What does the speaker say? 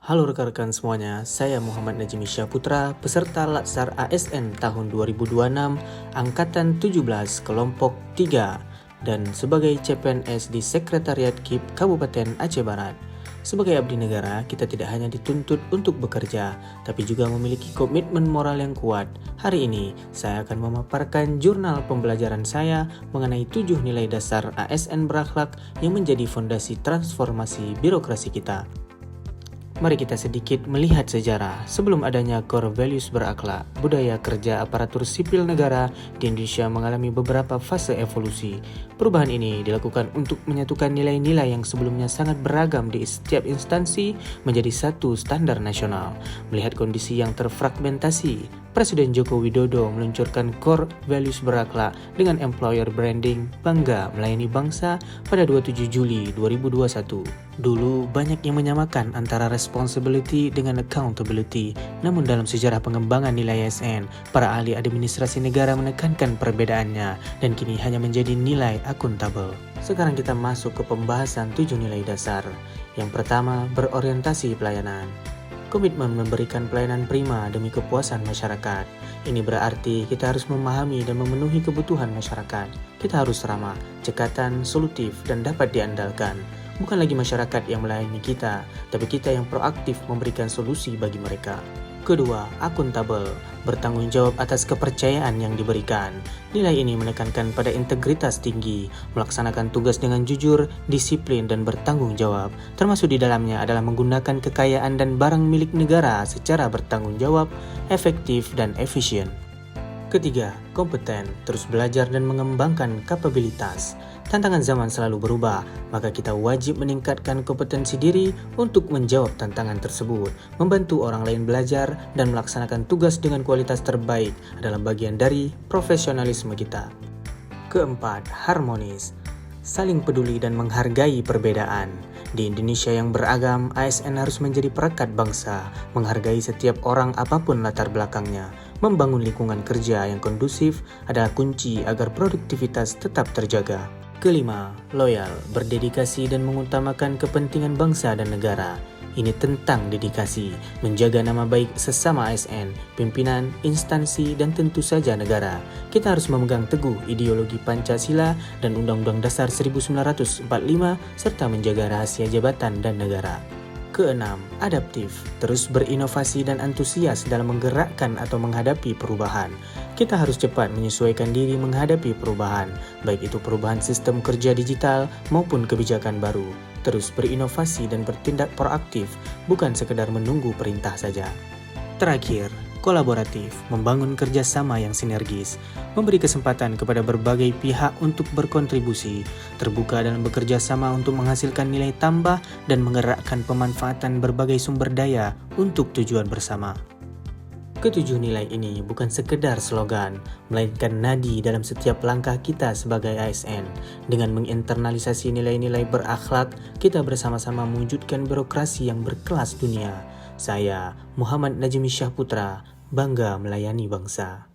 Halo rekan-rekan semuanya, saya Muhammad Najmi Syahputra, peserta Latsar ASN tahun 2026, Angkatan 17, Kelompok 3, dan sebagai CPNS di Sekretariat KIP Kabupaten Aceh Barat. Sebagai abdi negara, kita tidak hanya dituntut untuk bekerja, tapi juga memiliki komitmen moral yang kuat. Hari ini, saya akan memaparkan jurnal pembelajaran saya mengenai 7 nilai dasar ASN berakhlak yang menjadi fondasi transformasi birokrasi kita. Mari kita sedikit melihat sejarah. Sebelum adanya core values berakhlak, budaya kerja aparatur sipil negara di Indonesia mengalami beberapa fase evolusi. Perubahan ini dilakukan untuk menyatukan nilai-nilai yang sebelumnya sangat beragam di setiap instansi menjadi satu standar nasional. Melihat kondisi yang terfragmentasi, Presiden Joko Widodo meluncurkan core values berakhlak dengan employer branding Bangga Melayani Bangsa pada 27 Juli 2021. Dulu banyak yang menyamakan antara responsibility dengan accountability, namun dalam sejarah pengembangan nilai ASN, para ahli administrasi negara menekankan perbedaannya dan kini hanya menjadi nilai akuntabel. Sekarang kita masuk ke pembahasan 7 nilai dasar. Yang pertama, berorientasi pelayanan. Komitmen memberikan pelayanan prima demi kepuasan masyarakat. Ini berarti kita harus memahami dan memenuhi kebutuhan masyarakat. Kita harus ramah, cekatan, solutif, dan dapat diandalkan. Bukan lagi masyarakat yang melayani kita, tapi kita yang proaktif memberikan solusi bagi mereka. Kedua, akuntabel, bertanggung jawab atas kepercayaan yang diberikan. Nilai ini menekankan pada integritas tinggi, melaksanakan tugas dengan jujur, disiplin, dan bertanggung jawab. Termasuk di dalamnya adalah menggunakan kekayaan dan barang milik negara secara bertanggung jawab, efektif, dan efisien. Ketiga, kompeten, terus belajar dan mengembangkan kapabilitas. Tantangan zaman selalu berubah, maka kita wajib meningkatkan kompetensi diri untuk menjawab tantangan tersebut. Membantu orang lain belajar dan melaksanakan tugas dengan kualitas terbaik adalah bagian dari profesionalisme kita. Keempat, harmonis, saling peduli dan menghargai perbedaan. Di Indonesia yang beragam, ASN harus menjadi perekat bangsa, menghargai setiap orang apapun latar belakangnya. Membangun lingkungan kerja yang kondusif adalah kunci agar produktivitas tetap terjaga. Kelima, loyal, berdedikasi dan mengutamakan kepentingan bangsa dan negara. Ini tentang dedikasi, menjaga nama baik sesama ASN, pimpinan, instansi, dan tentu saja negara. Kita harus memegang teguh ideologi Pancasila dan Undang-Undang Dasar 1945 serta menjaga rahasia jabatan dan negara. Keenam, adaptif, terus berinovasi dan antusias dalam menggerakkan atau menghadapi perubahan. Kita harus cepat menyesuaikan diri menghadapi perubahan, baik itu perubahan sistem kerja digital maupun kebijakan baru. Terus berinovasi dan bertindak proaktif, bukan sekedar menunggu perintah saja. Terakhir, kolaboratif, membangun kerjasama yang sinergis, memberi kesempatan kepada berbagai pihak untuk berkontribusi, terbuka dalam bekerja sama untuk menghasilkan nilai tambah dan menggerakkan pemanfaatan berbagai sumber daya untuk tujuan bersama. Ketujuh nilai ini bukan sekedar slogan, melainkan nadi dalam setiap langkah kita sebagai ASN. Dengan menginternalisasi nilai-nilai berakhlak, kita bersama-sama mewujudkan birokrasi yang berkelas dunia. Saya, Muhammad Najmi Syahputra, bangga melayani bangsa.